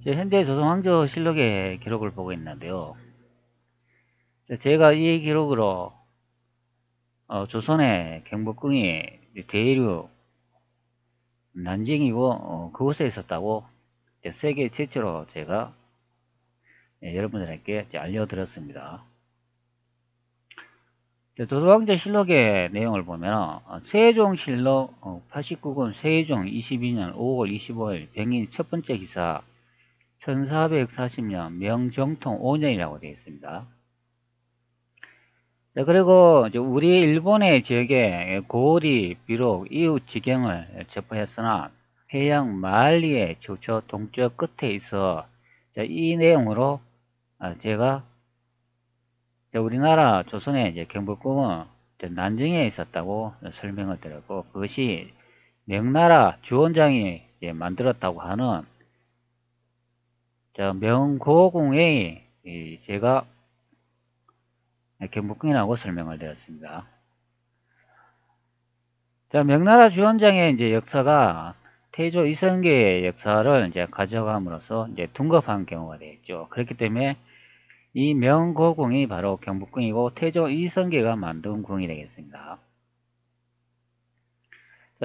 현재 조선왕조실록의 기록을 보고 있는데요. 제가 이 기록으로 조선의 경복궁이 대류 난징이고 그곳에 있었다고 세계 최초로 제가 여러분들에게 알려드렸습니다. 조선왕조실록의 내용을 보면 세종실록 89군 세종 22년 5월 25일 병인 첫 번째 기사 1440년 명정통 5년이라고 되어 있습니다. 그리고 우리 일본의 지역에 고을이 비록 이웃 지경을 접하였으나 해양 만리의 저쪽 동쪽 끝에 있어 이 내용으로 제가 우리나라 조선의 이제 경복궁은 난징에 있었다고 설명을 드렸고, 그것이 명나라 주원장이 만들었다고 하는 명고궁에 제가 경복궁이라고 설명을 드렸습니다. 명나라 주원장의 이제 역사가 태조 이성계의 역사를 이제 가져감으로써 이제 둔갑한 경우가 되겠죠. 그렇기 때문에 이 명고궁이 바로 경복궁이고 태조 이성계가 만든 궁이 되겠습니다.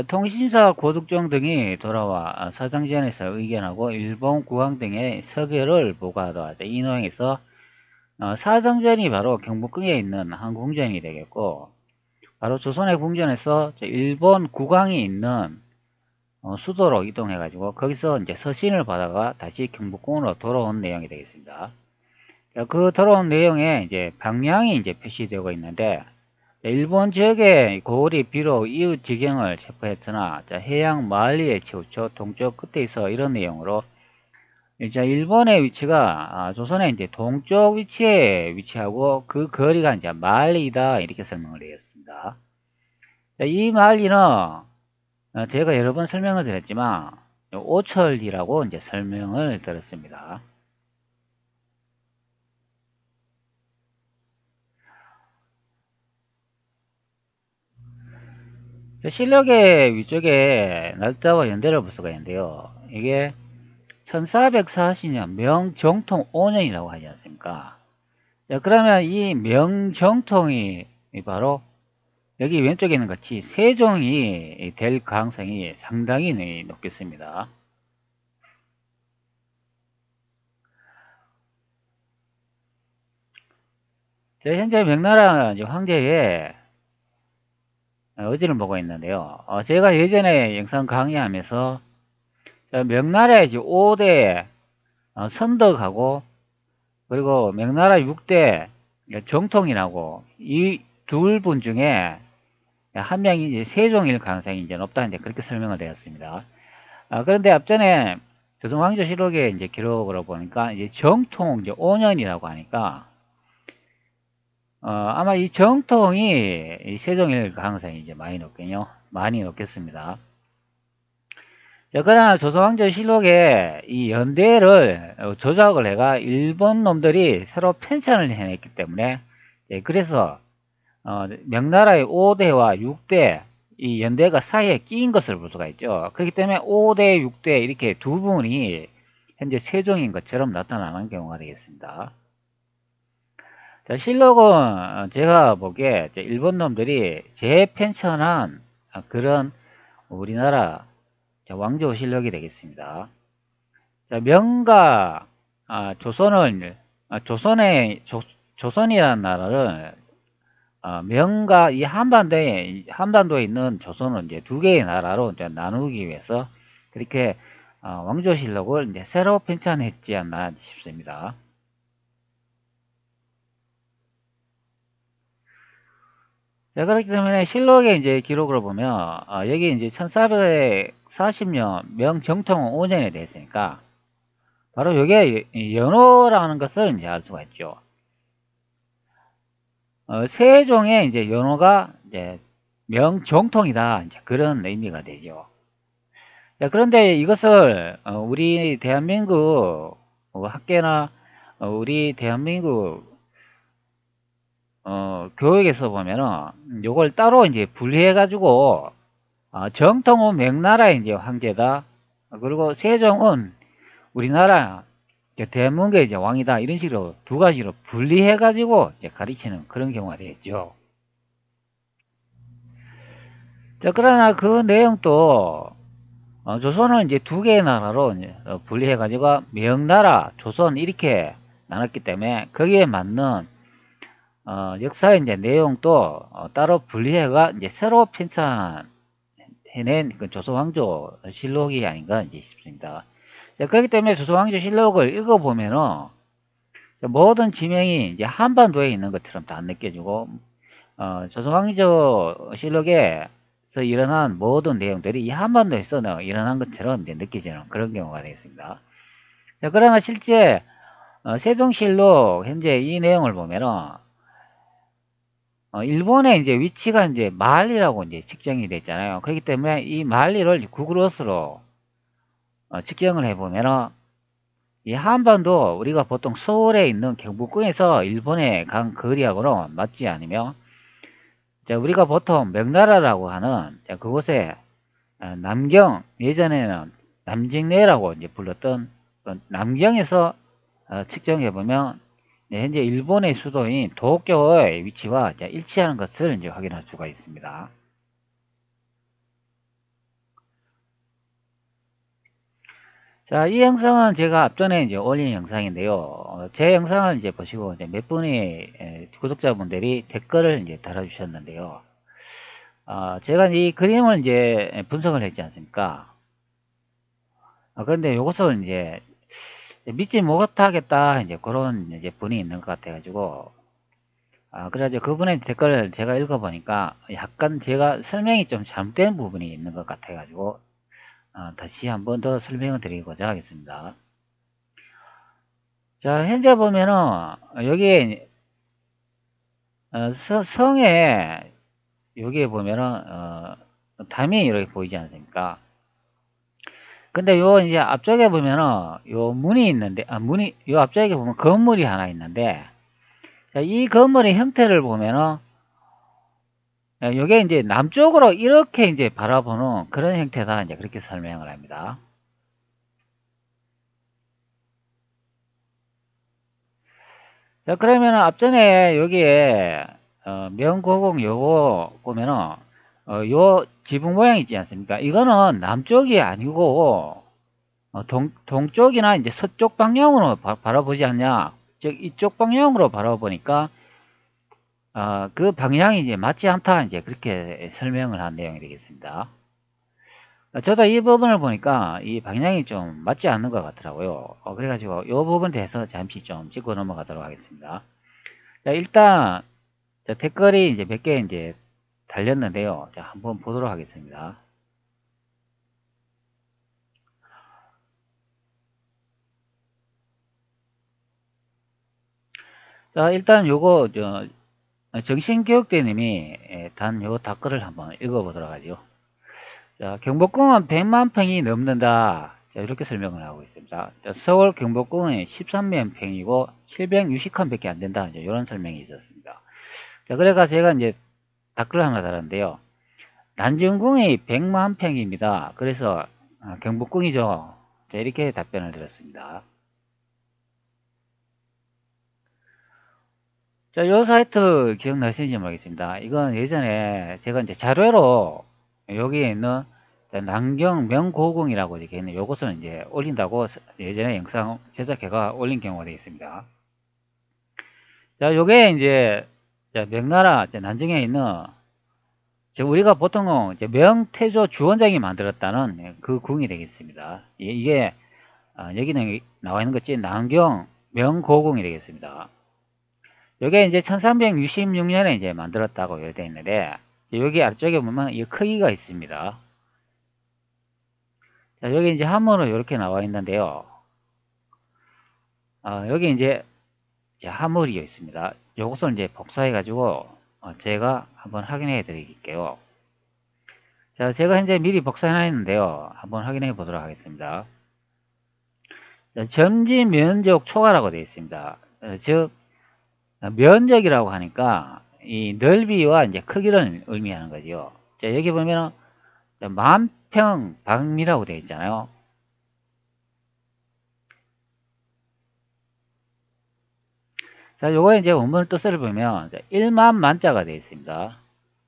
통신사 고득종 등이 돌아와 사정지연에서 의견하고 일본 국왕 등의 서계를 보고하다. 이 내용에서 사정전이 바로 경복궁에 있는 한 궁전이 되겠고, 바로 조선의 궁전에서 일본 국왕이 있는 수도로 이동해 가지고 거기서 이제 서신을 받아가 다시 경복궁으로 돌아온 내용이 되겠습니다. 그 돌아온 내용에 이제 방향이 이제 표시되고 있는데, 일본 지역의 고을이 비록 이웃 지경을 체포했으나 해양 만리의 치우쳐 동쪽 끝에 있어 이런 내용으로 이제 일본의 위치가 조선의 이제 동쪽 위치에 위치하고 그 거리가 이제 만리다 이렇게 설명을 드렸습니다. 이 만리는 제가 여러 번 설명을 드렸지만 오철이라고 이제 설명을 드렸습니다. 실록의 위쪽에 날짜와 연대를 볼 수가 있는데요. 이게 1440년 명정통 5년이라고 하지 않습니까? 자, 그러면 이 명정통이 바로 여기 왼쪽에 있는 같이 세종이 될 가능성이 상당히 높겠습니다. 현재 명나라 황제의 의지를 보고 있는데요. 제가 예전에 영상 강의하면서 명나라의 5대 선덕하고 그리고 명나라 6대 정통이라고 이 둘 분 중에 한 명이 이제 세종일 가능성이 이제 높다 이제 그렇게 설명을 드렸습니다. 그런데 앞전에 조선왕조실록의 이제 기록으로 보니까 이제 정통 이제 5년이라고 하니까 아마 이 정통이 세종일 가능성이 이제 많이 높겠요. 많이 높겠습니다. 그러나 조선왕조실록에 이 연대를 조작을 해가 일본 놈들이 새로 편찬을 해냈기 때문에 그래서 명나라의 5대와 6대 이 연대가 사이에 끼인 것을 볼 수가 있죠. 그렇기 때문에 5대, 6대 이렇게 두 분이 현재 세종인 것처럼 나타나는 경우가 되겠습니다. 자, 실록은 제가 보기에 일본 놈들이 재편찬한 그런 우리나라 왕조실록이 되겠습니다. 자, 명가 조선을 조선이라는 나라를 명가 이 한반도에 있는 조선은 이제 두 개의 나라로 이제 나누기 위해서 그렇게 왕조실록을 이제 새로 편찬했지 않나 싶습니다. 자, 그렇기 때문에 실록의 이제 기록을 보면 여기 이제 1440년 명정통 5년에 대했으니까 바로 이게 연호라는 것을 이제 알 수가 있죠. 세종의 이제 연호가 이제 명정통이다 이제 그런 의미가 되죠. 자, 그런데 이것을 우리 대한민국 학계나 우리 대한민국 교육에서 보면은 요걸 따로 이제 분리해 가지고 정통은 명나라의 이제 황제다. 그리고 세종은 우리나라 대한민국의 이제 왕이다 이런 식으로 두 가지로 분리해 가지고 이제 가르치는 그런 경우가 되겠죠. 자, 그러나 그 내용도 조선은 이제 두 개의 나라로 이제 분리해 가지고 명나라, 조선 이렇게 나눴기 때문에 거기에 맞는 역사의 이제 내용도 따로 분리해가 이제 새로 편찬해낸 그 조선왕조 실록이 아닌가 이제 싶습니다. 자, 그렇기 때문에 조선왕조 실록을 읽어보면은 모든 지명이 이제 한반도에 있는 것처럼 다 느껴지고, 조선왕조 실록에서 일어난 모든 내용들이 이 한반도에서 일어난 것처럼 이제 느껴지는 그런 경우가 되겠습니다. 자, 그러나 실제 세종실록 현재 이 내용을 보면은 일본의 이제 위치가 이제 만리라고 이제 측정이 됐잖아요. 그렇기 때문에 이 만리를 구글어스로 측정을 해보면은 이 한반도 우리가 보통 서울에 있는 경복궁에서 일본에 간 거리하고는 맞지 않으며, 자, 우리가 보통 명나라라고 하는 그곳에 남경, 예전에는 남직내라고 이제 불렀던 남경에서 측정해보면 현재 일본의 수도인 도쿄의 위치와 일치하는 것을 이제 확인할 수가 있습니다. 자, 이 영상은 제가 앞전에 이제 올린 영상인데요. 제 영상을 이제 보시고 이제 몇 분의 구독자분들이 댓글을 이제 달아주셨는데요. 제가 이 그림을 이제 분석을 했지 않습니까? 그런데 이것을 이제 믿지 못하겠다 이제 그런 이제 분이 있는 것 같아가지고, 그래가지고 그분의 댓글을 제가 읽어보니까 약간 제가 설명이 좀 잘못된 부분이 있는 것 같아가지고, 다시 한번 더 설명을 드리고자 하겠습니다. 자, 현재 보면은 여기에 성에 여기에 보면은 담이 이렇게 보이지 않습니까? 근데 요 이제 앞쪽에 보면은 요 문이 있는데, 요 앞쪽에 보면 건물이 하나 있는데, 자, 이 건물의 형태를 보면은 요게 이제 남쪽으로 이렇게 이제 바라보는 그런 형태다 이제 그렇게 설명을 합니다. 자, 그러면은 앞전에 여기에 명고공 요거 보면은 요 지붕 모양 있지 않습니까? 이거는 남쪽이 아니고 동쪽이나 이제 서쪽 방향으로 바라보지 않냐? 즉 이쪽 방향으로 바라보니까 그 방향이 이제 맞지 않다 이제 그렇게 설명을 한 내용이 되겠습니다. 저도 이 부분을 보니까 이 방향이 좀 맞지 않는 것 같더라고요. 그래가지고 이 부분에 대해서 잠시 좀 짚고 넘어가도록 하겠습니다. 자, 일단 댓글이 이제 몇 개 이제 달렸는데요. 자, 한번 보도록 하겠습니다. 자, 일단 요거 정신교육대님이 단 요 댓글을 한번 읽어보도록 하죠. 자, 경복궁은 100만 평이 넘는다. 자, 이렇게 설명을 하고 있습니다. 자, 서울 경복궁은 13만 평이고 760칸밖에 안 된다. 이제 이런 설명이 있었습니다. 자, 그래가 제가 이제 댓글 하나 달았는데요. 난정궁이 100만 평입니다. 그래서 경복궁이죠. 자, 이렇게 답변을 드렸습니다. 자, 요 사이트 기억나시는지 모르겠습니다. 이건 예전에 제가 이제 자료로 여기에 있는 남경 명고궁이라고 이렇게 있는 요것을 이제 올린다고 예전에 영상 제작해가 올린 경우가 되어 있습니다. 자, 요게 이제 명나라 난정에 있는 우리가 보통 이제 명태조 주원장이 만들었다는 그 궁이 되겠습니다. 이게 여기는 나와 있는 것이 남경 명고궁이 되겠습니다. 요게 이제 1366년에 이제 만들었다고 되어 있는데, 여기 앞쪽에 보면 이 크기가 있습니다. 자, 여기 이제 한문으로 이렇게 나와 있는데요. 여기 이제 한물이 있습니다. 요것을 이제 복사해 가지고 제가 한번 확인해 드릴게요. 자, 제가 현재 미리 복사해 놨는데요. 한번 확인해 보도록 하겠습니다. 자, 점지 면적 초과라고 되어 있습니다. 즉 면적이라고 하니까 이 넓이와 이제 크기를 의미하는 거죠. 자, 여기 보면 만평방미라고 되어 있잖아요. 자, 요거 이제 원문 뜻을 보면 1만 만자가 되어 있습니다.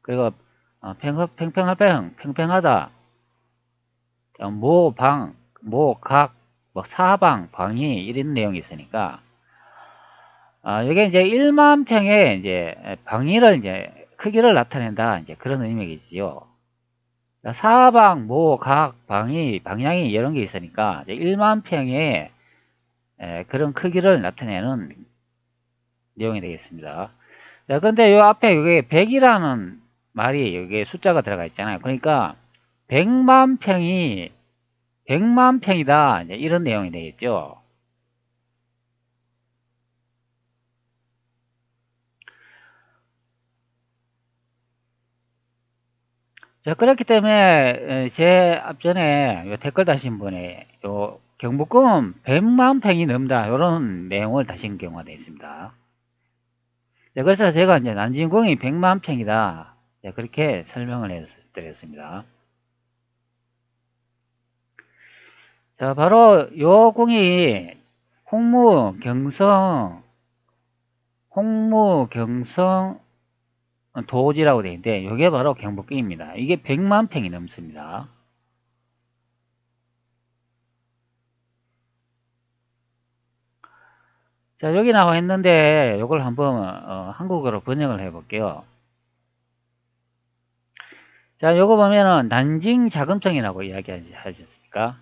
그리고 팽팽하다, 모방, 모각, 뭐 사방, 방위 이런 내용이 있으니까 이게 이제 1만 평의 이제 방위를 이제 크기를 나타낸다 이제 그런 의미겠지요. 사방, 모각, 방위, 방향이 이런 게 있으니까 이제 1만 평의 그런 크기를 나타내는 내용이 되겠습니다. 자, 근데 요 앞에 이게 100이라는 말이 여기에 숫자가 들어가 있잖아요. 그러니까 100만 평이다. 이제 이런 내용이 되겠죠. 자, 그렇기 때문에 제 앞전에 요 댓글 다신 분이 요 경복궁은 100만 평이 넘다. 이런 내용을 다신 경우가 되어 있습니다. 자, 그래서 제가 이제 난징궁이 100만 평이다. 그렇게 설명을 해드렸습니다. 자, 바로 요 궁이 홍무경성 도지라고 되어 있는데, 이게 바로 경복궁입니다. 이게 100만 평이 넘습니다. 자, 여기 나와 있는데, 이걸 한번 한국어로 번역을 해 볼게요. 자, 요거 보면은 난징 자금성이라고 이야기하셨습니까?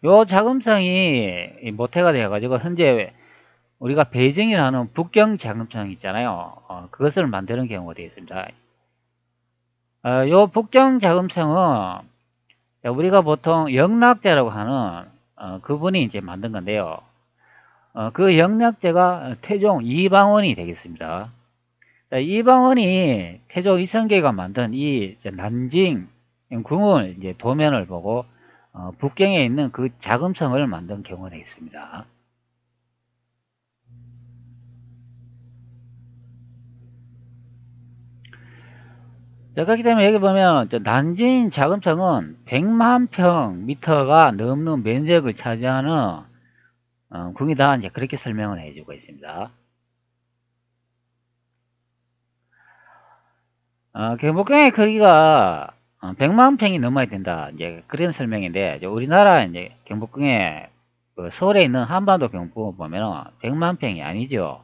요 자금성이 모태가 되어가지고 현재 우리가 베이징이라는 북경 자금성 있잖아요. 그것을 만드는 경우가 되어 있습니다. 요 북경 자금성은 우리가 보통 영락제라고 하는 그분이 이제 만든 건데요. 그 영락제가 태종 이방원이 되겠습니다. 이방원이 태종 이성계가 만든 이 난징 궁을 이제 도면을 보고 북경에 있는 그 자금성을 만든 경우가 있습니다. 자, 그렇기 때문에 여기 보면 난징 자금성은 100만 평미터가 넘는 면적을 차지하는 궁이다. 이제 그렇게 설명을 해주고 있습니다. 경복궁의 크기가 100만 평이 넘어야 된다. 이제 그런 설명인데, 이제 우리나라 이제 경복궁에 그 서울에 있는 한반도 경복궁 보면 100만 평이 아니죠.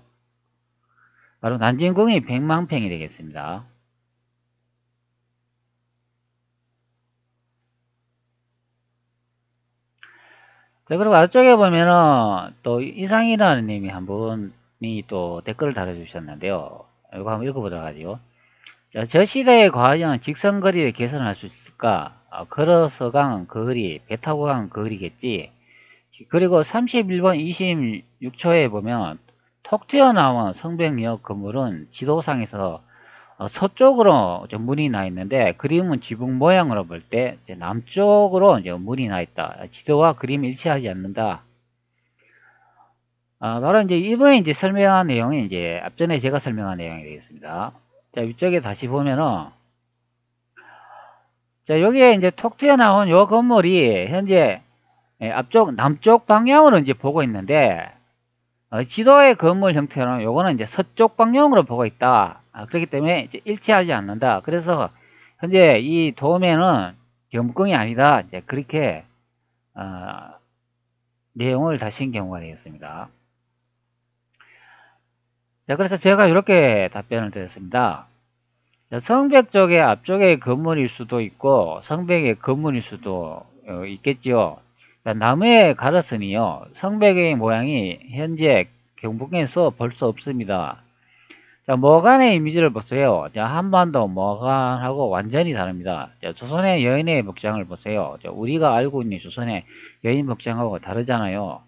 바로 난징궁이 100만 평이 되겠습니다. 자, 그리고 아래쪽에 보면은 또 이상이라는 님이 한 분이 또 댓글을 달아주셨는데요. 이거 한번 읽어보도록 하죠. 자, 저 시대에 과연 직선거리를 개선할 수 있을까? 걸어서 간 거리, 배 타고 간 거리겠지. 그리고 31번 26초에 보면 톡 튀어나온 성벽역 건물은 지도상에서 서쪽으로 문이 나 있는데, 그림은 지붕 모양으로 볼 때 남쪽으로 이제 문이 나 있다. 지도와 그림이 일치하지 않는다. 바로 이제 이번에 이제 설명한 내용이 이제 앞전에 제가 설명한 내용이 되겠습니다. 자, 위쪽에 다시 보면은, 자, 여기에 이제 톡 튀어나온 요 건물이 현재 앞쪽 남쪽 방향으로 이제 보고 있는데, 지도의 건물 형태는 요거는 이제 서쪽 방향으로 보고 있다. 그렇기 때문에 이제 일치하지 않는다. 그래서 현재 이 도면은 경복궁이 아니다. 이제 그렇게 내용을 다신 경우가 되겠습니다. 자, 그래서 제가 이렇게 답변을 드렸습니다. 자, 성벽 쪽에 앞쪽에 건물일 수도 있고 성벽의 건물일 수도 있겠지요. 자, 나무에 가렸으니요, 성벽의 모양이 현재 경복궁에서 볼 수 없습니다. 자, 모간의 이미지를 보세요. 자, 한반도 모간하고 완전히 다릅니다. 자, 조선의 여인의 복장을 보세요. 자, 우리가 알고 있는 조선의 여인 복장하고 다르잖아요.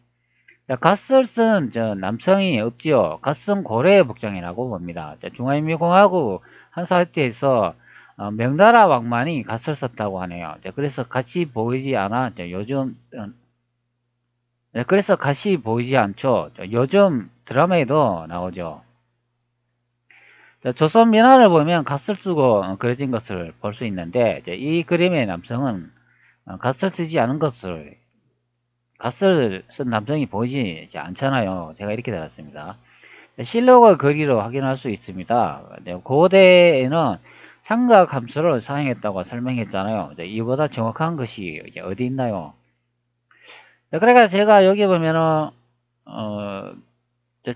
자, 갓을 쓴 남성이 없지요. 갓은 고려의 복장이라고 봅니다. 자, 중화인민공화국 한사태에서 명나라 왕만이 갓을 썼다고 하네요. 자, 그래서 갓이 보이지 않아. 자, 요즘 그래서 갓이 보이지 않죠. 자, 요즘 드라마에도 나오죠. 자, 조선 민화를 보면 갓을 쓰고 그려진 것을 볼 수 있는데, 이 그림의 남성은 갓을 쓰지 않은 것을, 갓을 쓴 남성이 보이지 않잖아요. 제가 이렇게 달았습니다. 실록을 거리로 확인할 수 있습니다. 고대에는 삼각함수를 사용했다고 설명했잖아요. 이보다 정확한 것이 이제 어디 있나요? 그러니까 제가 여기 보면은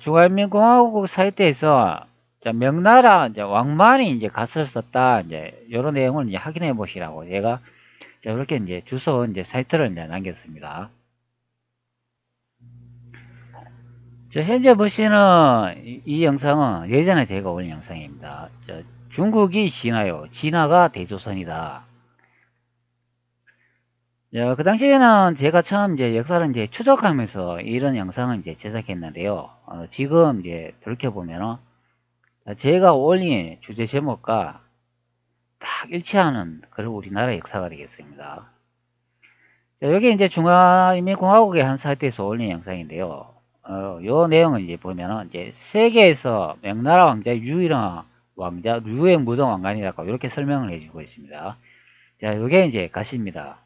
중화인민공화국 사이트에서 명나라 이제 왕만이 이제 갓을 썼다 이제 이런 내용을 이제 확인해 보시라고 제가 이렇게 이제 주소 이제 사이트를 이제 남겼습니다. 현재 보시는 이 영상은 예전에 제가 올린 영상입니다. 중국이 진화요. 진화가 대조선이다. 그 당시에는 제가 처음 이제 역사를 이제 추적하면서 이런 영상을 이제 제작했는데요. 지금 이제 돌이켜보면은 제가 올린 주제 제목과 딱 일치하는 그런 우리나라 역사가 되겠습니다. 여기 이제 중화인민공화국의 한 사이트에서 올린 영상인데요. 요 내용을 이제 보면은 이제 세계에서 명나라 왕자 유일한 왕자 류의 무동 왕관이라고 이렇게 설명을 해주고 있습니다. 자, 요게 이제 가시입니다.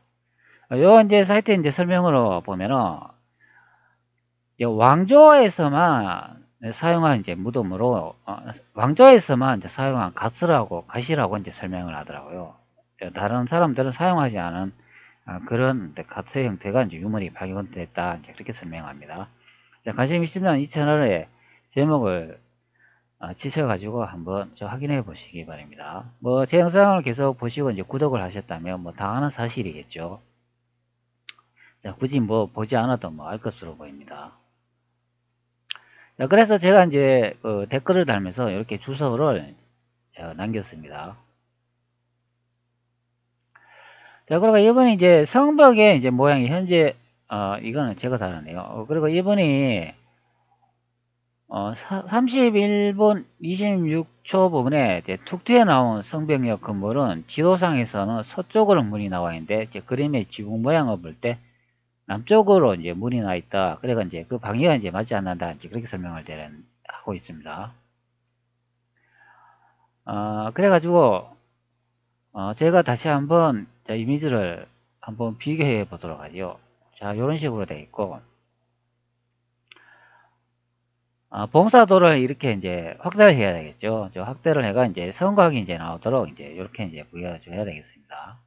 요 이제 사이트 이제 설명으로 보면은 왕조에서만 사용한 이제 무덤으로 왕조에서만 이제 사용한 가시라고 이제 설명을 하더라고요. 다른 사람들은 사용하지 않은 그런 가스 형태가 이제 유물이 발견됐다 이제 그렇게 설명합니다. 관심 있으면 이 채널에 제목을 치셔가지고 한번 확인해 보시기 바랍니다. 뭐 제 영상을 계속 보시고 이제 구독을 하셨다면 뭐 당하는 사실이겠죠. 굳이 뭐 보지 않아도 뭐 알 것으로 보입니다. 그래서 제가 이제 댓글을 달면서 이렇게 주소를 남겼습니다. 자, 그리고 이번에 이제 성벽의 이제 모양이 현재 이거는 제가 달았네요. 그리고 이번이 31분 26초 부분에 이제 툭 튀어나온 성벽역 건물은 지도상에서는 서쪽으로 문이 나와 있는데 이제 그림의 지붕 모양을 볼 때 남쪽으로 이제 문이 나 있다. 그래가 이제 그 방향이 이제 맞지 않는다. 이제 그렇게 설명을 하고 있습니다. 그래가지고 제가 다시 한번 이미지를 한번 비교해 보도록 하죠. 자, 이런 식으로 되어 있고 봉사도를 이렇게 이제 확대를 해야 되겠죠. 확대를 해가 이제 성곽이 이제 나오도록 이제 이렇게 이제 보여줘야 되겠습니다.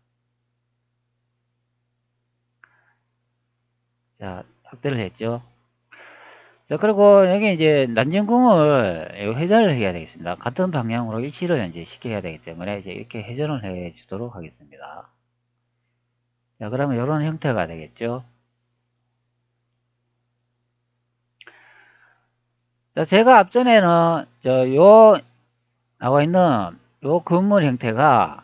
자, 확대를 했죠. 자, 그리고 여기 이제 난징궁을 회전을 해야 되겠습니다. 같은 방향으로 일치를 이제 시켜야 되기 때문에 이제 이렇게 회전을 해 주도록 하겠습니다. 자, 그러면 이런 형태가 되겠죠. 자, 제가 앞전에는 요 나와 있는 요 건물 형태가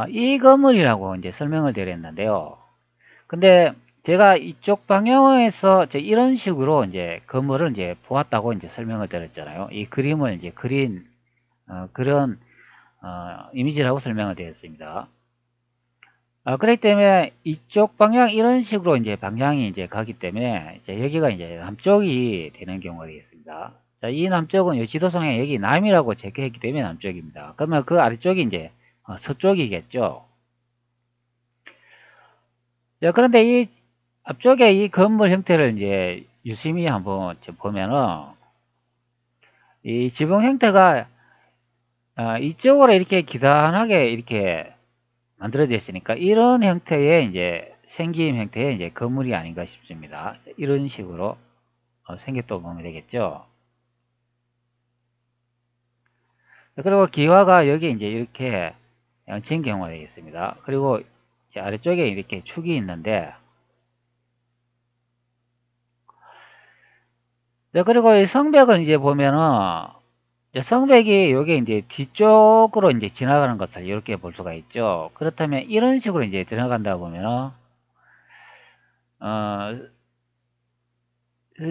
이 건물이라고 이제 설명을 드렸는데요. 근데 제가 이쪽 방향에서 이런 식으로 이제 건물을 이제 보았다고 이제 설명을 드렸잖아요. 이 그림을 이제 그린 그런 이미지라고 설명을 드렸습니다. 그렇기 때문에 이쪽 방향 이런 식으로 이제 방향이 이제 가기 때문에 이제 여기가 이제 남쪽이 되는 경우가 되겠습니다. 자, 이 남쪽은 이 지도상에 여기 남이라고 적혀있기 때문에 남쪽입니다. 그러면 그 아래쪽이 이제 서쪽이겠죠. 자, 그런데 이 앞쪽에 이 건물 형태를 이제 유심히 한번 보면은 이 지붕 형태가 이쪽으로 이렇게 기산하게 이렇게 만들어져 있으니까 이런 형태의 이제 생김 형태의 이제 건물이 아닌가 싶습니다. 이런 식으로 생겼다고 보면 되겠죠. 그리고 기와가 여기 이제 이렇게 진 경우가 되겠습니다. 그리고 아래쪽에 이렇게 축이 있는데, 그리고 이 성벽을 이제 보면은 성벽이 여기 이제 뒤쪽으로 이제 지나가는 것을 이렇게 볼 수가 있죠. 그렇다면 이런 식으로 이제 들어간다 보면은 어,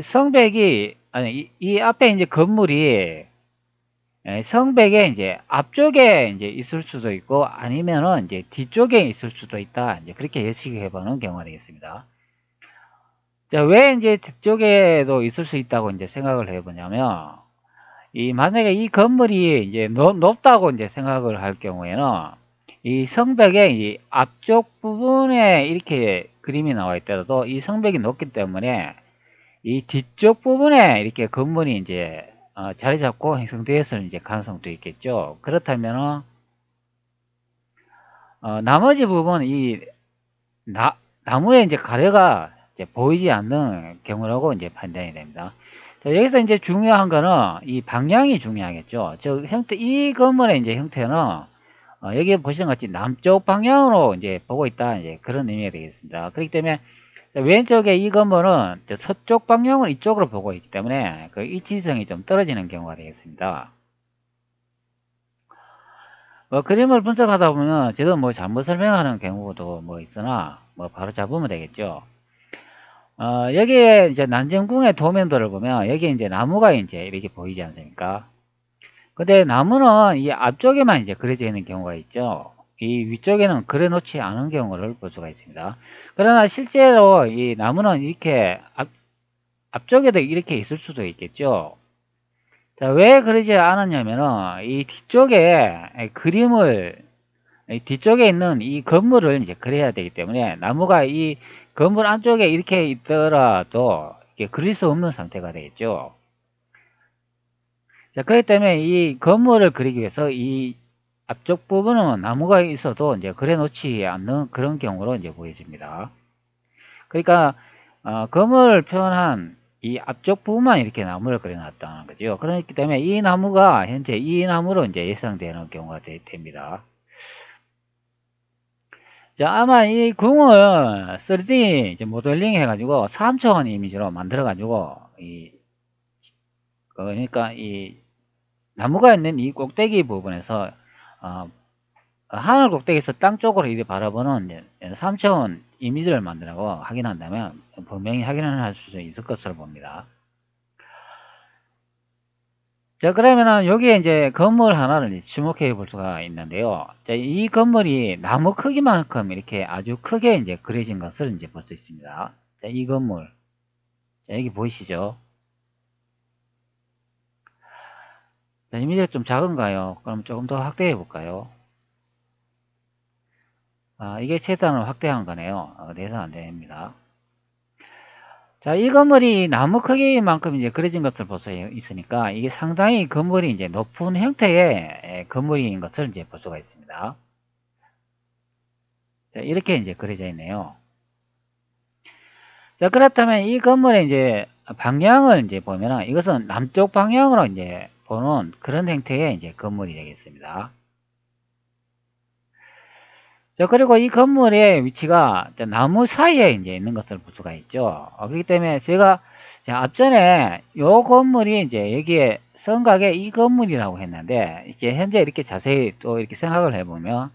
성벽이 아니 이 앞에 이제 건물이 성벽에 이제 앞쪽에 이제 있을 수도 있고 아니면은 이제 뒤쪽에 있을 수도 있다. 이제 그렇게 예측해 보는 경우가 되겠습니다. 자, 왜 이제 뒤쪽에도 있을 수 있다고 이제 생각을 해 보냐면 만약에 이 건물이 이제 높다고 이제 생각을 할 경우에는 이 성벽의 이 앞쪽 부분에 이렇게 그림이 나와 있더라도 이 성벽이 높기 때문에 이 뒤쪽 부분에 이렇게 건물이 이제 자리 잡고 형성되었을 이제 가능성도 있겠죠. 그렇다면은 나머지 부분 나무에 이제 가래가 이제 보이지 않는 경우라고 이제 판단이 됩니다. 자, 여기서 이제 중요한 거는 이 방향이 중요하겠죠. 이 건물의 이제 형태는 여기 보시는 것 같이 남쪽 방향으로 이제 보고 있다 이제 그런 의미가 되겠습니다. 그렇기 때문에 왼쪽에 이 건물은 서쪽 방향으로 이쪽으로 보고 있기 때문에 그 일치성이 좀 떨어지는 경우가 되겠습니다. 그림을 분석하다 보면 제가 뭐 잘못 설명하는 경우도 뭐 있으나 뭐 바로 잡으면 되겠죠. 여기에 이제 난전궁의 도면도를 보면 여기 이제 나무가 이제 이렇게 보이지 않습니까? 근데 나무는 이 앞쪽에만 이제 그려져 있는 경우가 있죠. 이 위쪽에는 그려놓지 않은 경우를 볼 수가 있습니다. 그러나 실제로 이 나무는 이렇게 앞쪽에도 이렇게 있을 수도 있겠죠. 자, 왜 그러지 않았냐면은 이 뒤쪽에 그림을 뒤쪽에 있는 이 건물을 이제 그려야 되기 때문에 나무가 이 건물 안쪽에 이렇게 있더라도 이렇게 그릴 수 없는 상태가 되겠죠. 자, 그렇기 때문에 이 건물을 그리기 위해서 이 앞쪽 부분은 나무가 있어도 이제 그려 놓지 않는 그런 경우로 이제 보여집니다. 그러니까 건물을 표현한 이 앞쪽 부분만 이렇게 나무를 그려놨다는 거죠. 그렇기 때문에 이 나무가 현재 이 나무로 이제 예상되는 경우가 됩니다. 자, 아마 이 궁을 3D 이제 모델링 해가지고 3차원 이미지로 만들어가지고 그러니까 이 나무가 있는 이 꼭대기 부분에서 어, 하늘 꼭대기에서 땅 쪽으로 이렇게 바라보는 이제 3차원 이미지를 만들라고 확인한다면 분명히 확인을 할 수 있을 것으로 봅니다. 자, 그러면은 여기에 이제 건물 하나를 이제 주목해 볼 수가 있는데요. 자, 이 건물이 나무 크기만큼 이렇게 아주 크게 이제 그려진 것을 이제 볼 수 있습니다. 자, 이 건물. 자, 여기 보이시죠? 자, 이미지가 좀 작은가요? 그럼 조금 더 확대해 볼까요? 이게 최대한으로 확대한 거네요. 내서 안 됩니다. 자, 이 건물이 나무 크기만큼 이제 그려진 것을 볼 수 있으니까 이게 상당히 건물이 이제 높은 형태의 건물인 것을 이제 볼 수가 있습니다. 자, 이렇게 이제 그려져 있네요. 자, 그렇다면 이 건물의 이제 방향을 이제 보면은 이것은 남쪽 방향으로 이제 보는 그런 형태의 이제 건물이 되겠습니다. 자, 그리고 이 건물의 위치가 나무 사이에 이제 있는 것을 볼 수가 있죠. 그렇기 때문에 제가 앞전에 요 건물이 이제 여기에 성곽에 이 건물이라고 했는데, 이제 현재 이렇게 자세히 또 이렇게 생각을 해보면,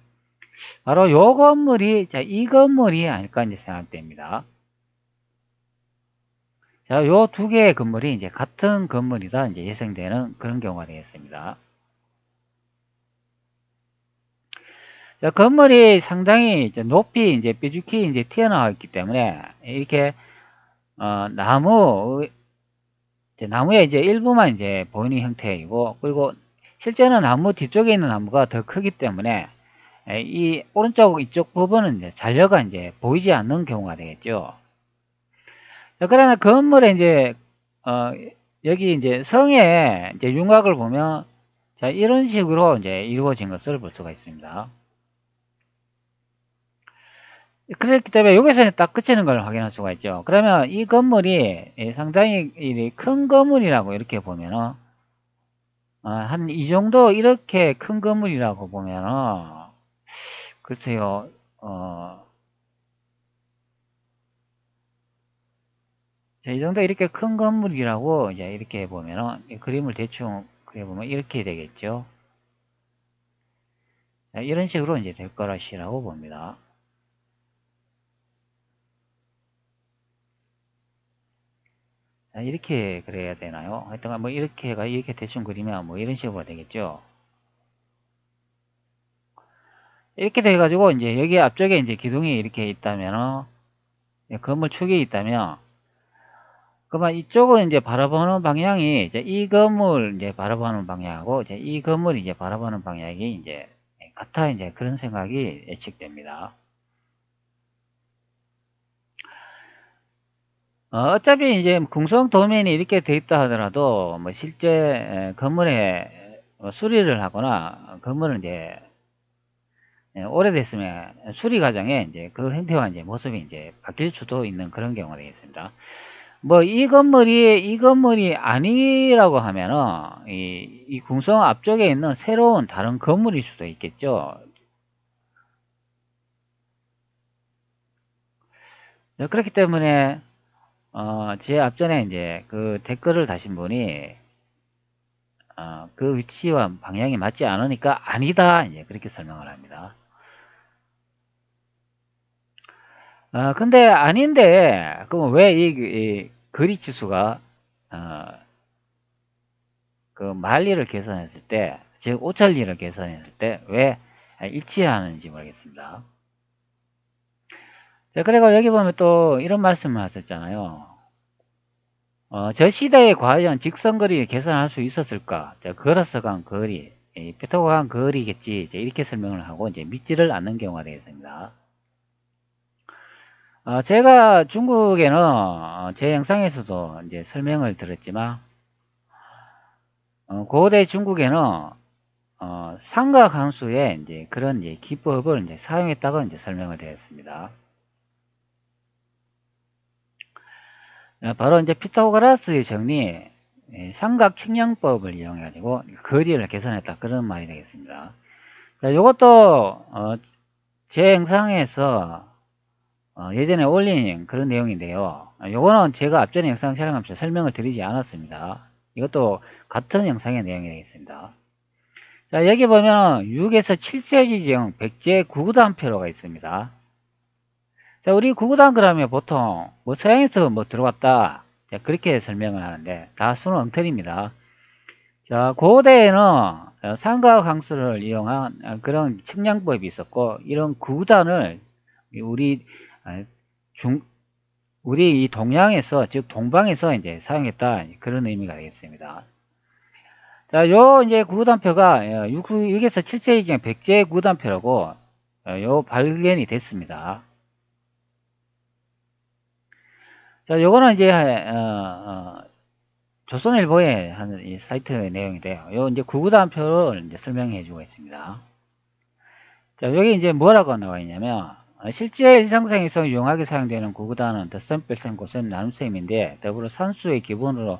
바로 요 건물이, 이 건물이 아닐까 이제 생각됩니다. 자, 요 두 개의 건물이 이제 같은 건물이다 이제 예상되는 그런 경우가 되겠습니다. 자, 건물이 상당히 이제 높이 이제 뾰족히 이제 튀어나와 있기 때문에 이렇게 나무의 이제 일부만 이제 보이는 형태이고, 그리고 실제는 나무 뒤쪽에 있는 나무가 더 크기 때문에 이 오른쪽 이쪽 부분은 이제 잔려가 이제 보이지 않는 경우가 되겠죠. 자, 그러나 건물에 이제 여기 이제 성의 이제 윤곽을 보면 자, 이런 식으로 이제 이루어진 것을 볼 수가 있습니다. 그렇기 때문에 여기서 딱 그치는 걸 확인할 수가 있죠. 그러면 이 건물이 상당히 큰 건물이라고 이렇게 보면은 한 이 정도 이렇게 큰 건물이라고 보면은 글쎄요, 이 정도 이렇게 큰 건물이라고 이제 이렇게 보면은 이 그림을 대충 그려보면 이렇게 되겠죠. 자, 이런 식으로 이제 될 거라시라고 봅니다. 자, 이렇게 그려야 되나요? 하여튼 뭐 이렇게 대충 그리면 뭐 이런 식으로 되겠죠. 이렇게 돼가지고 이제 여기 앞쪽에 이제 기둥이 이렇게 있다면은 건물 축이 있다면 그러면 이쪽은 이제 바라보는 방향이 이제 이 건물 이제 바라보는 방향하고 이제 이 건물이 이제 바라보는 방향이 이제 같아 이제 그런 생각이 예측됩니다. 어차피 이제 궁성 도면이 이렇게 돼 있다 하더라도 뭐 실제 건물에 수리를 하거나 건물을 이제 오래됐으면 수리 과정에 이제 그 형태와 이제 모습이 이제 바뀔 수도 있는 그런 경우가 되겠습니다. 뭐 이 건물이 아니라고 하면은 이 궁성 앞쪽에 있는 새로운 다른 건물일 수도 있겠죠. 네, 그렇기 때문에 제 앞전에 이제 그 댓글을 다신 분이 그 위치와 방향이 맞지 않으니까 아니다 이제 그렇게 설명을 합니다. 근데 아닌데 그럼 왜 이 거리 치수가 어, 그 만리를 계산했을 때, 즉 오천리를 계산했을 때 왜 일치하는지 모르겠습니다. 자, 그리고 여기 보면 또 이런 말씀을 하셨잖아요. 저 시대에 과연 직선거리 계산할 수 있었을까? 자, 걸어서 간 거리, 배 타고 간 거리겠지. 이제 이렇게 설명을 하고 이제 믿지를 않는 경우가 되겠습니다. 제가 중국에는 제 영상에서도 이제 설명을 드렸지만 고대 중국에는 삼각함수의 이제 그런 이제 기법을 이제 사용했다고 이제 설명을 드렸습니다. 바로 이제 피타고라스의 정리, 삼각 측량법을 이용해 가지고 거리를 계산했다 그런 말이 되겠습니다. 자, 이것도 제 영상에서 예전에 올린 그런 내용인데요. 요거는 제가 앞전에 영상 촬영하면서 설명을 드리지 않았습니다. 이것도 같은 영상의 내용이 되겠습니다. 자, 여기 보면 6에서 7세기경 백제 구구단표로가 있습니다. 자, 우리 구구단 그러면 보통 뭐 서양에서 뭐 들어왔다. 자, 그렇게 설명을 하는데 다 수는 엉터리입니다. 자, 고대에는 삼각함수를 이용한 그런 측량법이 있었고 이런 구구단을 우리 어, 중 우리 이 동양에서 즉 동방에서 이제 사용했다 그런 의미가 되겠습니다. 자, 요 이제 구구단표가 6에서 7세기경 백제 구구단표라고 요 발견이 됐습니다. 자, 요거는 이제 조선일보에 하는 이 사이트 내용인데요. 요 이제 구구단표를 이제 설명해 주고 있습니다. 자, 여기 이제 뭐라고 나와 있냐면 실제 일상생활에서 유용하게 사용되는 구구단은 덧셈, 뺄셈, 곱셈, 나눗셈인데 더불어 산수의 기본으로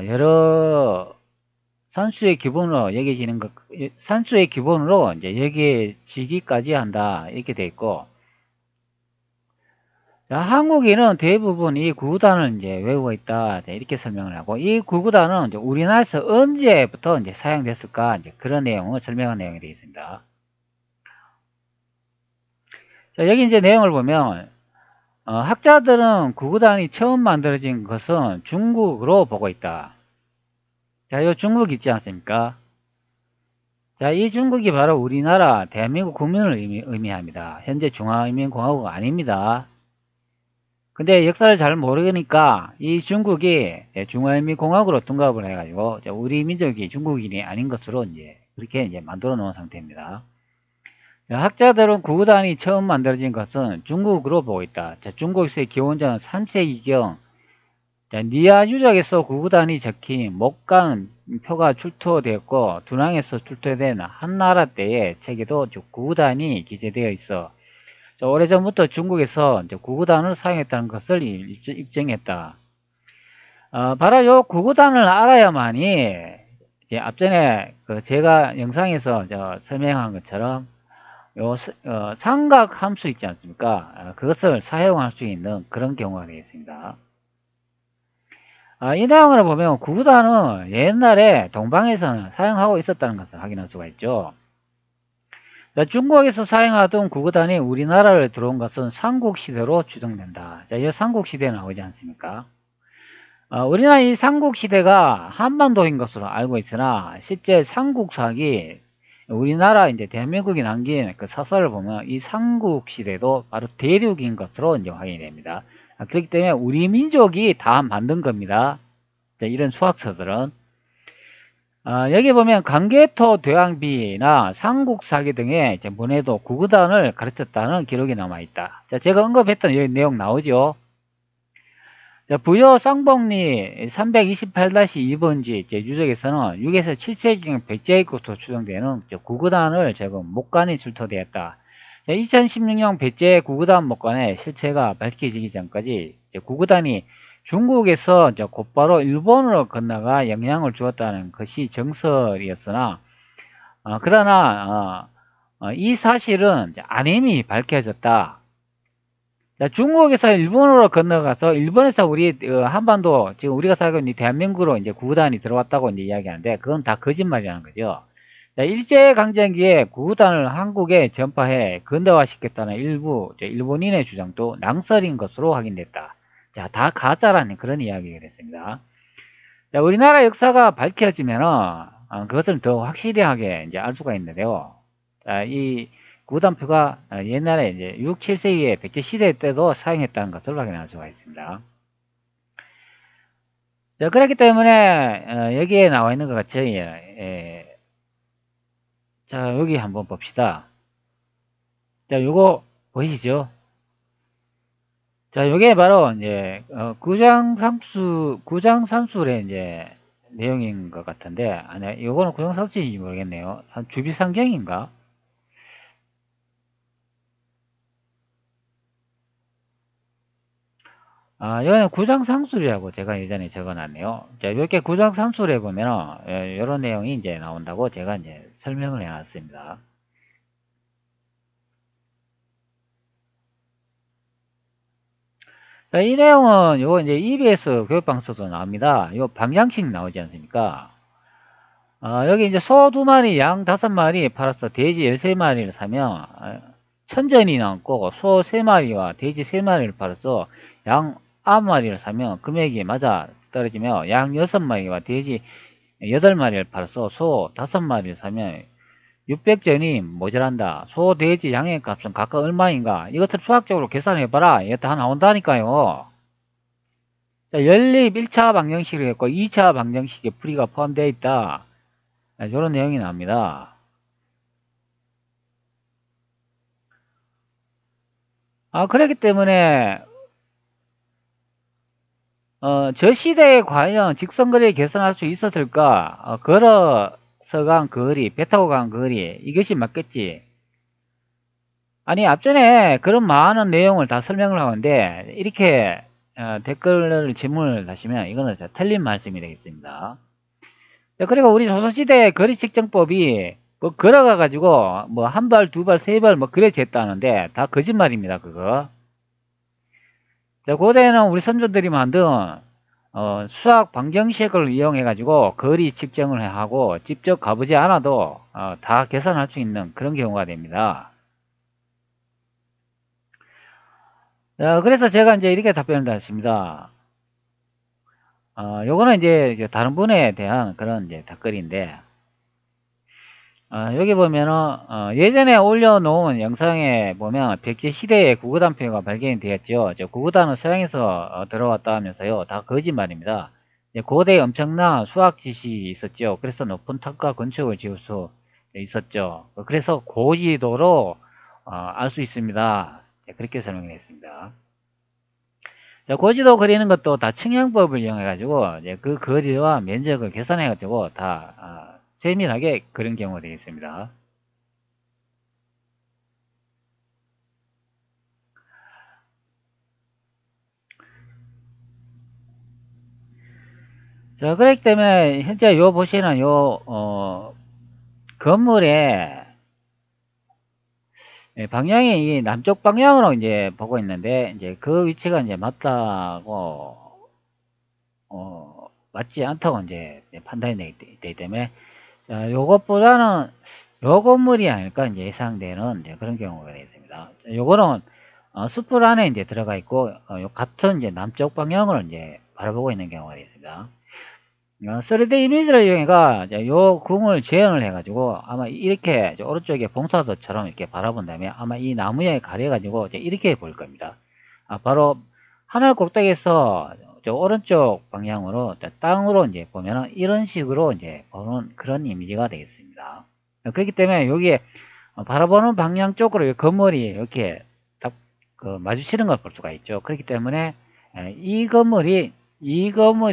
여러 산수의 기본으로 여겨지는 것, 산수의 기본으로 이제 여겨지기까지 한다 이렇게 돼 있고, 자, 한국인은 대부분 이 구구단을 이제 외우고 있다 이렇게 설명을 하고, 이 구구단은 이제 우리나라에서 언제부터 이제 사용됐을까 이제 그런 내용을 설명한 내용이 되어 있습니다. 자, 여기 이제 내용을 보면 학자들은 구구단이 처음 만들어진 것은 중국으로 보고 있다. 자, 이 중국 있지 않습니까? 자, 이 중국이 바로 우리나라 대한민국 국민을 의미합니다. 현재 중화인민공화국 아닙니다. 근데 역사를 잘 모르니까 이 중국이 중화인민공화국으로 둔갑을 해가지고 우리 민족이 중국인이 아닌 것으로 이제 그렇게 이제 만들어 놓은 상태입니다. 자, 학자들은 구구단이 처음 만들어진 것은 중국으로 보고 있다. 자, 중국에서의 기원전 3세기경 니아 유적에서 구구단이 적힌 목간 표가 출토되었고 둔왕에서 출토된 한나라 때의 책에도 구구단이 기재되어 있어 오래전부터 중국에서 구구단을 사용했다는 것을 입증했다. 바로 요 구구단을 알아야만이 앞전에 제가 영상에서 설명한 것처럼 요 삼각 함수 있지 않습니까? 그것을 사용할 수 있는 그런 경우가 되겠습니다. 이 내용을 보면 구구단은 옛날에 동방에서는 사용하고 있었다는 것을 확인할 수가 있죠. 중국에서 사용하던 구구단이 우리나라를 들어온 것은 삼국시대로 추정된다. 자, 이 삼국시대 나오지 않습니까? 우리나라 이 삼국시대가 한반도인 것으로 알고 있으나 실제 삼국사기 우리나라 이제 대한민국이 남긴 그 사설을 보면 이 삼국시대도 바로 대륙인 것으로 이제 확인이 됩니다. 그렇기 때문에 우리 민족이 다 만든 겁니다. 이런 수학서들은 여기 보면 강개토 대왕비나 삼국사기 등의 문에도 구구단을 가르쳤다는 기록이 남아있다. 자, 제가 언급했던 이 내용 나오죠. 자, 부여 쌍봉리 328-2번지 유적에서는 6에서 7세기경 백제의 것으로 추정되는 구구단을 제거 목관이 출토되었다. 2016년 백제 구구단 목관의 실체가 밝혀지기 전까지 구구단이 중국에서 곧바로 일본으로 건너가 영향을 주었다는 것이 정설이었으나 그러나 이 사실은 아님이 밝혀졌다. 자, 중국에서 일본으로 건너가서 일본에서 우리 한반도 지금 우리가 살고 있는 대한민국으로 이제 구구단이 들어왔다고 이제 이야기하는데 그건 다 거짓말이라는 거죠. 자, 일제강점기에 구구단을 한국에 전파해 근대화시켰다는 일부 일본인의 주장도 낭설인 것으로 확인됐다. 자, 다 가짜라는 그런 이야기가 됐습니다. 자, 우리나라 역사가 밝혀지면은 그것을 더 확실하게 이제 알 수가 있는데요. 자, 이 구단표가 옛날에 이제 6, 7세기에 백제 시대 때도 사용했다는 것을 확인할 수가 있습니다. 자, 그렇기 때문에 여기에 나와 있는 것 같이 자, 여기 한번 봅시다. 자, 요거 보이시죠? 자, 요게 바로 이제 구장산술의 이제 내용인 것 같은데, 아니, 요거는 구장산술인지 모르겠네요. 한 주비상경인가? 여기는 구장상술이라고 제가 예전에 적어놨네요. 자, 이렇게 구장상술에 보면은, 이런 내용이 이제 나온다고 제가 이제 설명을 해놨습니다. 자, 이 내용은 요거 이제 EBS 교육방송에서 나옵니다. 요 방향식 나오지 않습니까? 여기 이제 소 2마리, 양 5마리 팔아서 돼지 13마리를 사면, 천전이 남고 소 3마리와 돼지 3마리를 팔아서 양 9마리를 사면 금액이 맞아 떨어지며 양 6마리와 돼지 8마리를 팔아서 소 5마리를 사면 600전이 모자란다. 소, 돼지, 양의 값은 각각 얼마인가? 이것을 수학적으로 계산해봐라. 이게 다 나온다니까요. 자, 연립 1차 방정식을 했고 2차 방정식에 풀이가 포함되어 있다. 이런 내용이 나옵니다. 그렇기 때문에 저 시대에 과연 직선거리를 계산할 수 있었을까? 걸어서 간 거리, 배 타고 간 거리, 이것이 맞겠지. 아니, 앞전에 그런 많은 내용을 다 설명을 하는데, 이렇게 댓글 질문을 하시면 이거는 틀린 말씀이 되겠습니다. 자, 그리고 우리 조선시대 거리 측정법이 뭐 걸어가가지고 뭐 한 발, 두 발, 세 발 뭐 그래 쟀다는데 다 거짓말입니다, 그거. 자, 고대에는 우리 선조들이 만든 수학 방정식을 이용해 가지고 거리 측정을 하고 직접 가보지 않아도 다 계산할 수 있는 그런 경우가 됩니다. 자, 그래서 제가 이제 이렇게 답변을 드렸습니다. 요거는 이제 다른 분에 대한 그런 이제 댓글인데 여기 보면은 예전에 올려놓은 영상에 보면 백제 시대의 구구단표가 발견이 되었죠. 구구단은 서양에서 들어왔다 하면서요. 다 거짓말입니다. 고대에 엄청난 수학 지식이 있었죠. 그래서 높은 탑과 건축을 지을 수 있었죠. 그래서 고지도로 알 수 있습니다. 그렇게 설명했습니다. 고지도 그리는 것도 다 측량법을 이용해 가지고 그 거리와 면적을 계산해 가지고 다 세밀하게 그런 경우가 되겠습니다. 자, 그렇기 때문에 현재 요 보시는 요 건물의 방향이 이 남쪽 방향으로 이제 보고 있는데 이제 그 위치가 이제 맞다고 맞지 않다고 이제 판단이 되기 때문에 자, 요것보다는 요 건물이 아닐까 이제 예상되는 이제 그런 경우가 되겠습니다. 요거는 숲을 안에 이제 들어가 있고 요 같은 이제 남쪽 방향으로 이제 바라보고 있는 경우가 되겠습니다. 3D 이미지를 이용해가 요 궁을 재현을 해가지고 아마 이렇게 오른쪽에 봉사도처럼 이렇게 바라본다면 아마 이 나무에 가려가지고 이렇게 보일 겁니다. 바로 하늘 꼭대기에서 오른쪽 방향으로 땅으로 이제 보면은 이런 식으로 이제 보는 그런 이미지가 되겠습니다. 그렇기 때문에 여기에 바라보는 방향 쪽으로 건물이 이렇게 딱 마주치는 걸 볼 수가 있죠. 그렇기 때문에 이 건물이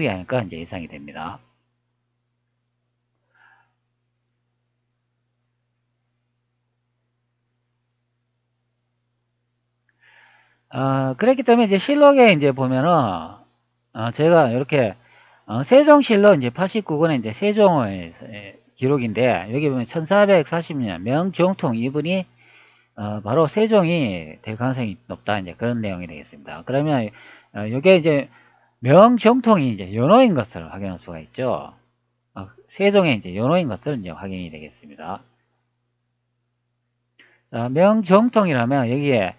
하니까 이제 예상이 됩니다. 그렇기 때문에 이제 실록에 이제 보면은, 제가 이렇게, 세종실록 이제 89권에 이제 세종의 기록인데, 여기 보면 1440년 명종통 이분이, 바로 세종이 될 가능성이 높다. 이제 그런 내용이 되겠습니다. 그러면, 이게 이제 명정통이 이제 연호인 것을 확인할 수가 있죠. 세종의 이제 연호인 것을 이제 확인이 되겠습니다. 명정통이라면 여기에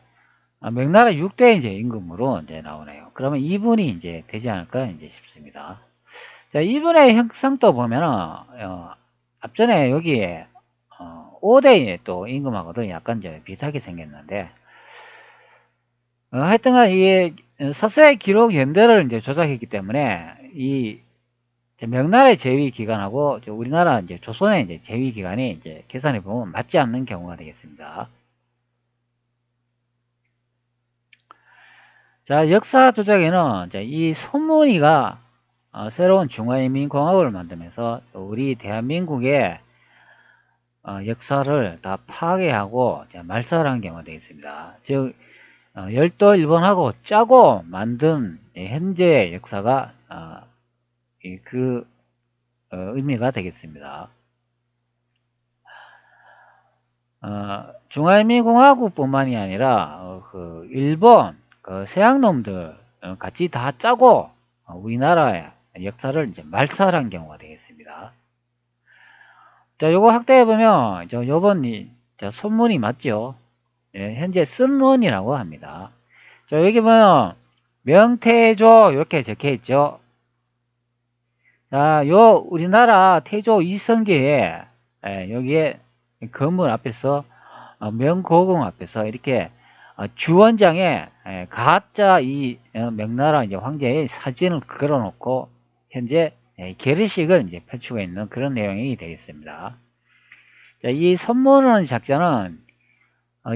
명나라 6대 이제 임금으로 이제 나오네요. 그러면 이분이 이제 되지 않을까 이제 싶습니다. 자, 이분의 형상도 보면은, 앞전에 여기에, 5대 또 임금하고도 약간 이제 비슷하게 생겼는데, 하여튼간 이게 서서의 기록 연대를 이제 조작했기 때문에 이 명나라의 제위 기간하고 우리나라 이제 조선의 이제 제위 기간이 이제 계산해 보면 맞지 않는 경우가 되겠습니다. 자, 역사 조작에는 이제 이 손문희가 새로운 중화인민공화국을 만들면서 우리 대한민국의 역사를 다 파괴하고 말살한 경우가 되겠습니다. 즉 열도 일본하고 짜고 만든 현재의 역사가 그 의미가 되겠습니다. 중화인민공화국뿐만이 아니라 그 일본 그 서양놈들 같이 다 짜고 우리나라의 역사를 이제 말살한 경우가 되겠습니다. 자, 요거 확대해 보면 요번 손문이 맞죠? 예, 현재 쓴문이라고 합니다. 자, 여기 보면 명태조 이렇게 적혀 있죠. 자, 요 우리나라 태조 이성계에 여기에 건물 앞에서 명고궁 앞에서 이렇게 주원장에 가짜 이 명나라 이제 황제의 사진을 걸어놓고 현재 결의식을 이제 펼치고 있는 그런 내용이 되겠습니다. 자, 이 손문원 작자는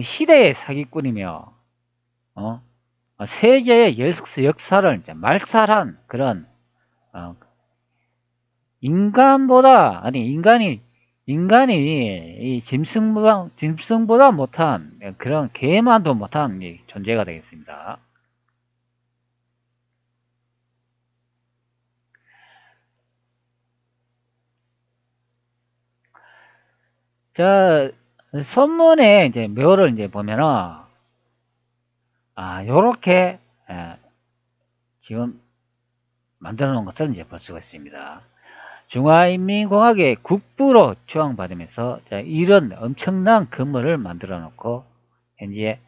시대의 사기꾼이며 세계의 역사를 이제 말살한 그런 인간이 이 짐승보다 못한 그런 개만도 못한 존재가 되겠습니다. 자, 손문의 이제 묘를 이제 보면은 요렇게 지금 만들어 놓은 것을 이제 볼 수가 있습니다. 중화인민공화국의 국부로 추앙받으면서 이런 엄청난 건물을 만들어 놓고 현재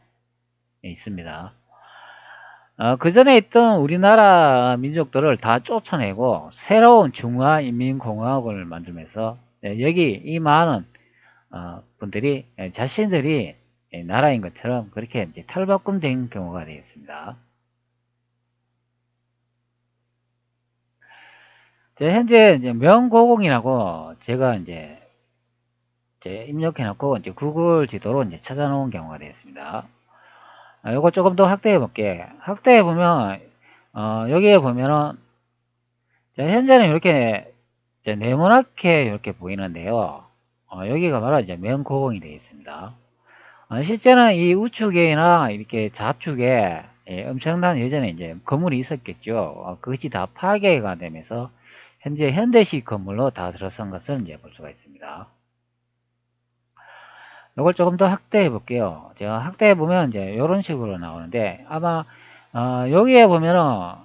있습니다. 그 전에 있던 우리나라 민족들을 다 쫓아내고 새로운 중화인민공화국을 만들면서 여기 이 많은 분들이 자신들이 나라인 것처럼 그렇게 이제 탈바꿈된 경우가 되겠습니다. 현재 이제 명고궁이라고 제가 이제 입력해놓고 이제 구글 지도로 이제 찾아놓은 경우가 되겠습니다. 이거 조금 더 확대해 볼게. 확대해 보면 여기에 보면은 현재는 이렇게 네모나게 이렇게 보이는데요. 여기가 바로 이제 명고궁이 되어 있습니다. 실제는 이 우측에나 이렇게 좌측에 엄청난 예전에 이제 건물이 있었겠죠. 그것이 다 파괴가 되면서 현재 현대식 건물로 다 들어선 것을 이제 볼 수가 있습니다. 이걸 조금 더 확대해 볼게요. 제가 확대해 보면 이제 이런 식으로 나오는데 아마 여기에 보면은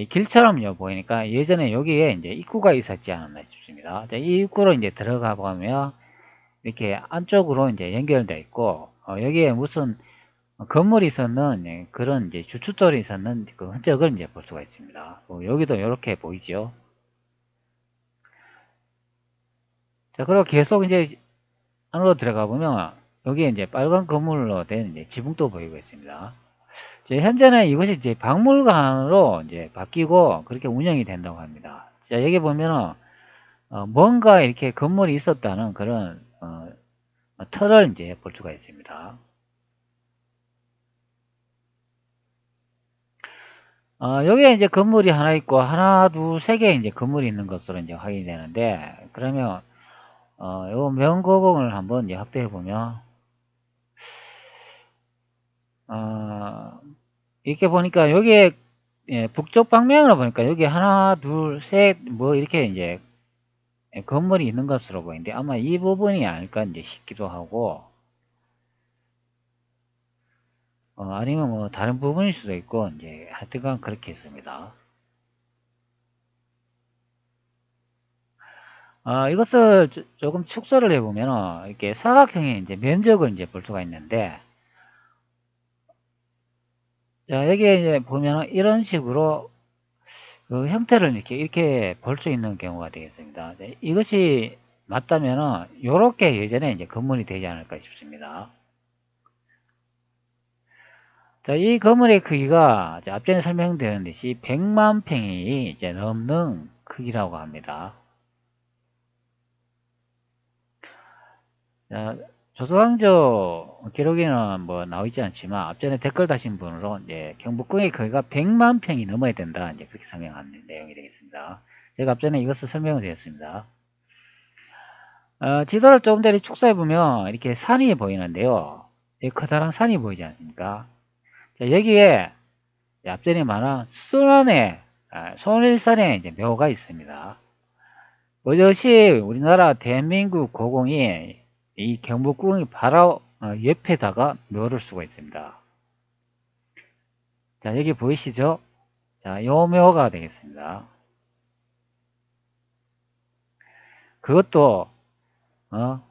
길처럼 보이니까 예전에 여기에 이제 입구가 있었지 않았나 싶습니다. 이 입구로 이제 들어가 보면 이렇게 안쪽으로 이제 연결되어 있고 여기에 무슨 건물이 있었는 그런 이제 주춧돌이 있었는 그 흔적을 이제 볼 수가 있습니다. 여기도 이렇게 보이죠. 자, 그리고 계속 이제 안으로 들어가 보면 여기에 이제 빨간 건물로 된 이제 지붕도 보이고 있습니다. 현재는 이것이 이제 박물관으로 이제 바뀌고 그렇게 운영이 된다고 합니다. 자, 여기 보면은 뭔가 이렇게 건물이 있었다는 그런 틀을 이제 볼 수가 있습니다. 여기에 이제 건물이 하나 있고, 하나, 둘, 세 개 이제 건물이 있는 것으로 이제 확인이 되는데, 그러면, 요 명고공을 한번 이제 확대해 보면, 어, 이렇게 보니까 여기에, 예, 북쪽 방면으로 보니까 여기 하나, 둘, 셋, 뭐 이렇게 이제 건물이 있는 것으로 보이는데, 아마 이 부분이 아닐까 이제 싶기도 하고, 아니면 뭐 다른 부분일 수도 있고, 이제 하여튼간 그렇게 있습니다. 이것을 조금 축소를 해보면, 이렇게 사각형의 이제 면적을 이제 볼 수가 있는데, 자, 여기에 이제 보면 이런 식으로 그 형태를 이렇게 볼 수 있는 경우가 되겠습니다. 네, 이것이 맞다면은, 요렇게 예전에 이제 건물이 되지 않을까 싶습니다. 자, 이 건물의 크기가 이제 앞전에 설명드렸듯이 100만 평이 이제 넘는 크기라고 합니다. 자, 조선왕조 기록에는 뭐 나와 있지 않지만 앞전에 댓글 다신 분으로 이제 경복궁의 크기가 100만 평이 넘어야 된다, 이제 그렇게 설명하는 내용이 되겠습니다. 제가 앞전에 이것을 설명을 드렸습니다. 지도를 조금 더 축소해 보면 이렇게 산이 보이는데요. 이 커다란 산이 보이지 않습니까? 자, 여기에 앞전에 말한 순원에 손일산에 이제 묘가 있습니다. 버젓이 우리나라 대한민국 고궁이 이 경복궁이 바로 옆에다가 묘를 쓰고 있습니다. 자, 여기 보이시죠? 자, 요 묘가 되겠습니다. 그것도 어,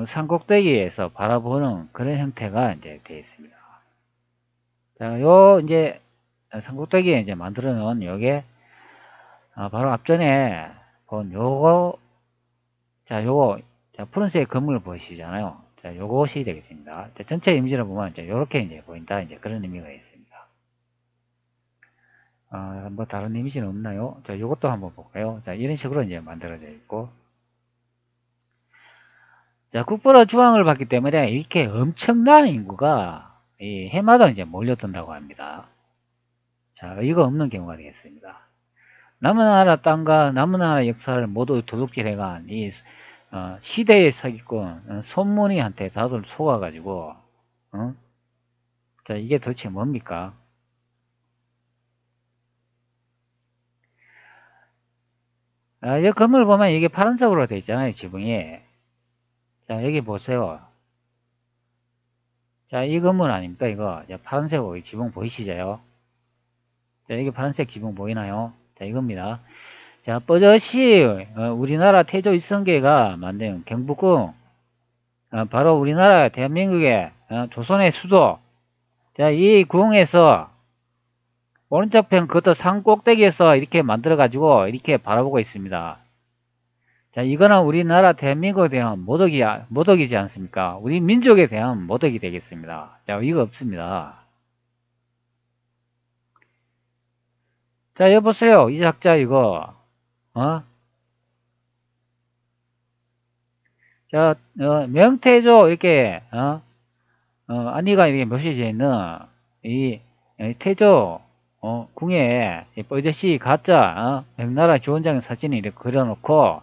산꼭대기에서 바라보는 그런 형태가 이제 되어 있습니다. 자, 요 이제 산꼭대기에 이제 만들어 놓은 요게 바로 앞전에 본 요거, 자, 요거, 자, 푸른색 건물 보이시잖아요. 자, 요것이 되겠습니다. 자, 전체 이미지를 보면 이제 요렇게 이제 보인다, 이제 그런 의미가 있습니다. 뭐 다른 이미지는 없나요? 자, 요것도 한번 볼까요? 자, 이런 식으로 이제 만들어져 있고. 자, 국보로 주황을 받기 때문에 이렇게 엄청난 인구가 이 해마다 이제 몰려든다고 합니다. 자, 의의가 없는 경우가 되겠습니다. 남은 나라 땅과 남은 나라 역사를 모두 도둑질해간 이 시대의 서기꾼 손문희한테 다들 속아가지고, 자, 이게 도대체 뭡니까? 이 건물 보면 이게 파란색으로 되어 있잖아요, 지붕이. 자, 여기 보세요. 자, 이 건물 아닙니까, 이거? 자, 파란색으로 지붕 보이시죠? 자, 이게 파란색 지붕 보이나요? 자, 이겁니다. 자, 뻐젓이 우리나라 태조 이성계가 만든 경복궁, 바로 우리나라 대한민국의 조선의 수도. 자, 이 궁에서 오른쪽 편 그것도 산 꼭대기에서 이렇게 만들어 가지고 이렇게 바라보고 있습니다. 자, 이거는 우리나라 대한민국에 대한 모독이지 않습니까? 우리 민족에 대한 모독이 되겠습니다. 자, 이거 없습니다. 자, 여보세요. 이 작자 이거, 어? 자, 명태조 이렇게, 안니가 이렇게 묘시되어 있는 이 태조, 궁에 뻐젓이 가짜, 명나라 주원장의 사진을 이렇게 그려놓고,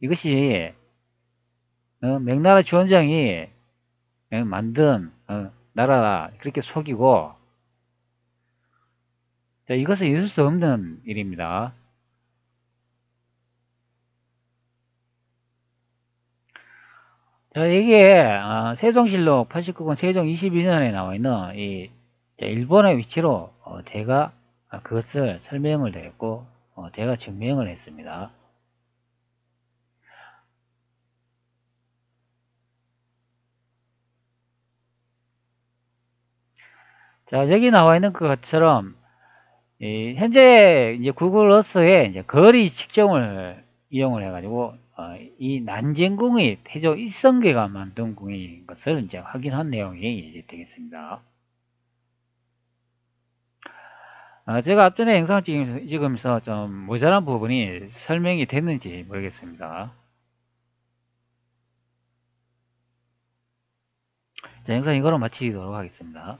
이것이, 명나라 주원장이 만든, 나라라, 그렇게 속이고, 자, 이것은 있을 수 없는 일입니다. 자, 이게, 세종실록 89권 세종 22년에 나와 있는 일본의 위치로, 제가 그것을 설명을 드렸고, 제가 증명을 했습니다. 자, 여기 나와 있는 것처럼, 현재 이제 구글 어스에 이제 거리 측정을 이용을 해가지고, 이 난징궁이 태조 이성계가 만든 궁인 것을 이제 확인한 내용이 이제 되겠습니다. 제가 앞전에 영상을 찍으면서 좀 모자란 부분이 설명이 됐는지 모르겠습니다. 자, 영상 이거로 마치도록 하겠습니다.